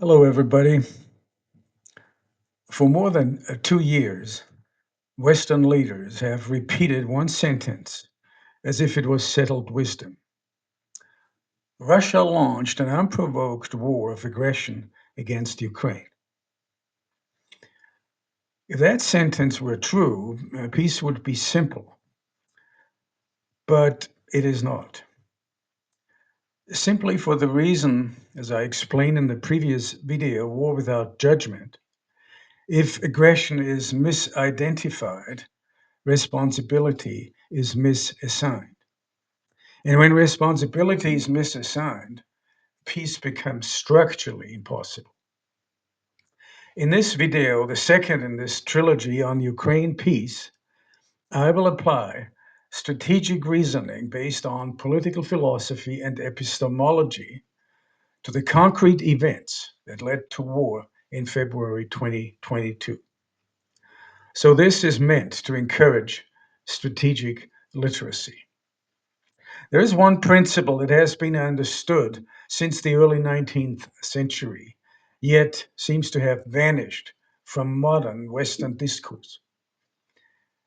Hello, everybody. For more than 2 years, Western leaders have repeated one sentence as if it was settled wisdom. Russia launched an unprovoked war of aggression against Ukraine. If that sentence were true, peace would be simple, but it is not. Simply for the reason, as I explained in the previous video, war without judgment, if aggression is misidentified, responsibility is misassigned. And when responsibility is misassigned, peace becomes structurally impossible. In this video, the second in this trilogy on Ukraine peace, I will apply strategic reasoning based on political philosophy and epistemology to the concrete events that led to war in February 2022. So, this is meant to encourage strategic literacy. There is one principle that has been understood since the early 19th century, yet seems to have vanished from modern Western discourse.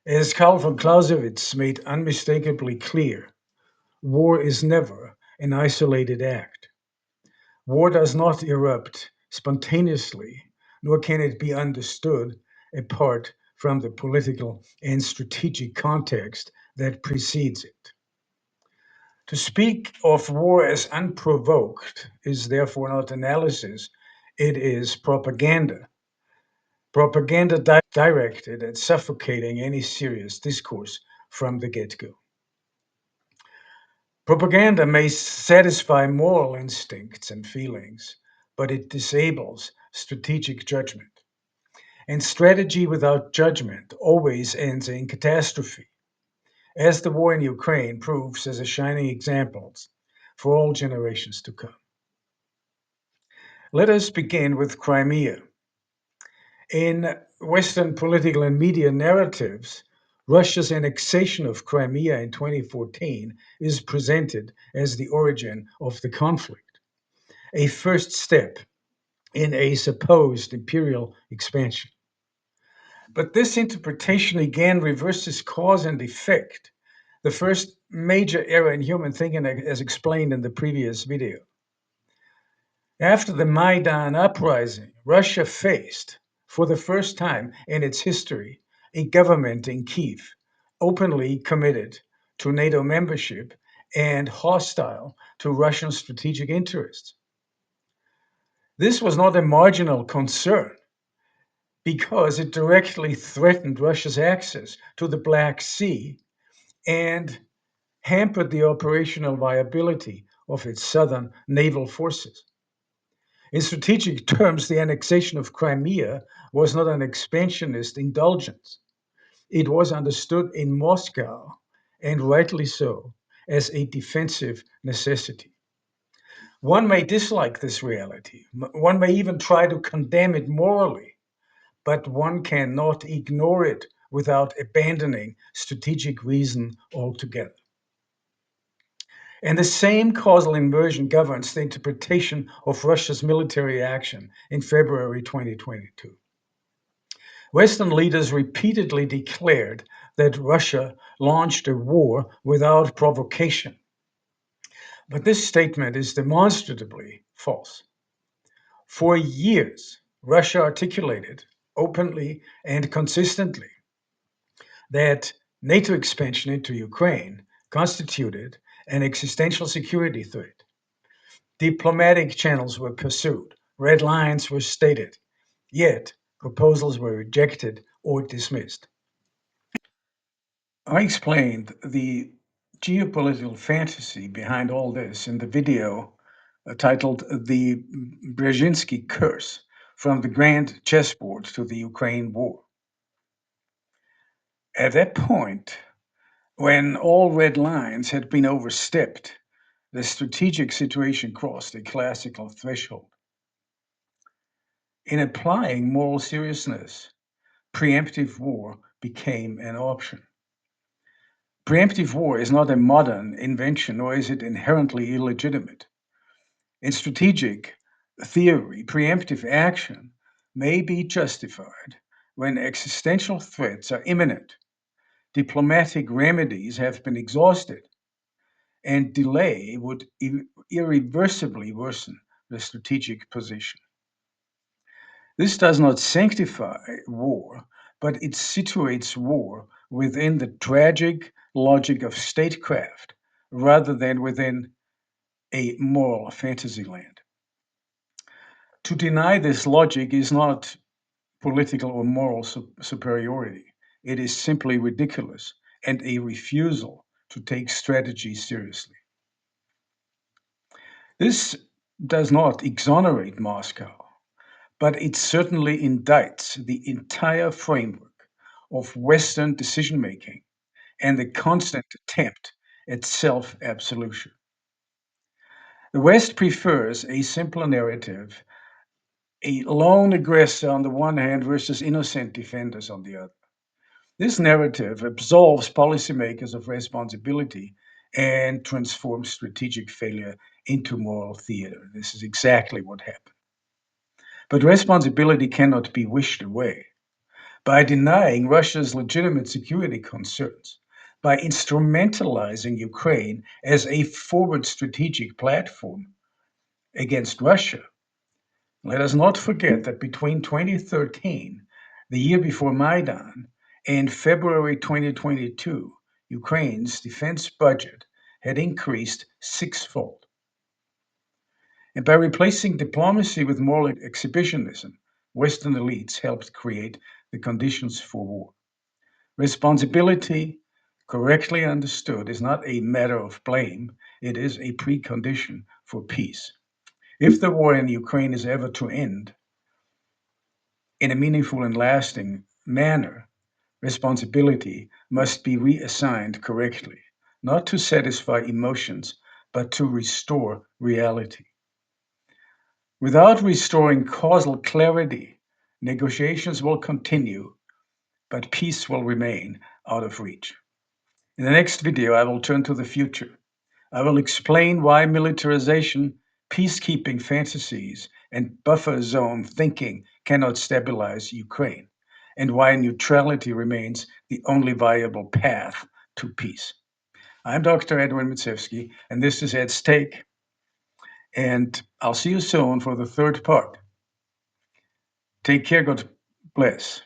As Karl von Clausewitz made unmistakably clear, war is never an isolated act. War does not erupt spontaneously, nor can it be understood apart from the political and strategic context that precedes it. To speak of war as unprovoked is therefore not analysis, it is propaganda. Propaganda directed at suffocating any serious discourse from the get go. Propaganda may satisfy moral instincts and feelings, but it disables strategic judgment. And strategy without judgment always ends in catastrophe, as the war in Ukraine proves as a shining example for all generations to come. Let us begin with Crimea. In Western political and media narratives, Russia's annexation of Crimea in 2014 is presented as the origin of the conflict, a first step in a supposed imperial expansion. But this interpretation again reverses cause and effect, the first major error in human thinking, as explained in the previous video. After the Maidan uprising, Russia faced, for the first time in its history, a government in Kiev openly committed to NATO membership and hostile to Russian strategic interests. This was not a marginal concern because it directly threatened Russia's access to the Black Sea and hampered the operational viability of its southern naval forces. In strategic terms, the annexation of Crimea was not an expansionist indulgence. It was understood in Moscow, and rightly so, as a defensive necessity. One may dislike this reality, one may even try to condemn it morally, but one cannot ignore it without abandoning strategic reason altogether. And the same causal inversion governs the interpretation of Russia's military action in February 2022. Western leaders repeatedly declared that Russia launched a war without provocation. But this statement is demonstrably false. For years, Russia articulated openly and consistently that NATO expansion into Ukraine constituted an existential security threat. Diplomatic channels were pursued, red lines were stated, yet proposals were rejected or dismissed. I explained the geopolitical fantasy behind all this in the video titled The Brzezinski Curse From the Grand Chessboard to the Ukraine War. At that point, when all red lines had been overstepped, the strategic situation crossed a classical threshold. In applying moral seriousness, preemptive war became an option. Preemptive war is not a modern invention, nor is it inherently illegitimate. In strategic theory, preemptive action may be justified when existential threats are imminent, diplomatic remedies have been exhausted, and delay would irreversibly worsen the strategic position. This does not sanctify war, but it situates war within the tragic logic of statecraft rather than within a moral fantasy land. To deny this logic is not political or moral superiority. It is simply ridiculous and a refusal to take strategy seriously. This does not exonerate Moscow, but it certainly indicts the entire framework of Western decision making and the constant attempt at self absolution. The West prefers a simpler narrative, a lone aggressor on the one hand versus innocent defenders on the other. This narrative absolves policymakers of responsibility and transforms strategic failure into moral theater. This is exactly what happened. But responsibility cannot be wished away. By denying Russia's legitimate security concerns, by instrumentalizing Ukraine as a forward strategic platform against Russia. Let us not forget that between 2013, the year before Maidan, and February 2022, Ukraine's defense budget had increased sixfold. And by replacing diplomacy with moral exhibitionism, Western elites helped create the conditions for war. Responsibility, correctly understood, is not a matter of blame, it is a precondition for peace. If the war in Ukraine is ever to end in a meaningful and lasting manner, responsibility must be reassigned correctly, not to satisfy emotions, but to restore reality. Without restoring causal clarity, negotiations will continue, but peace will remain out of reach. In the next video, I will turn to the future. I will explain why militarization, peacekeeping fantasies, and buffer zone thinking cannot stabilize Ukraine, and why neutrality remains the only viable path to peace. I'm Dr. Edwin Mitsevsky, and this is At Stake, and I'll see you soon for the third part. Take care, God bless.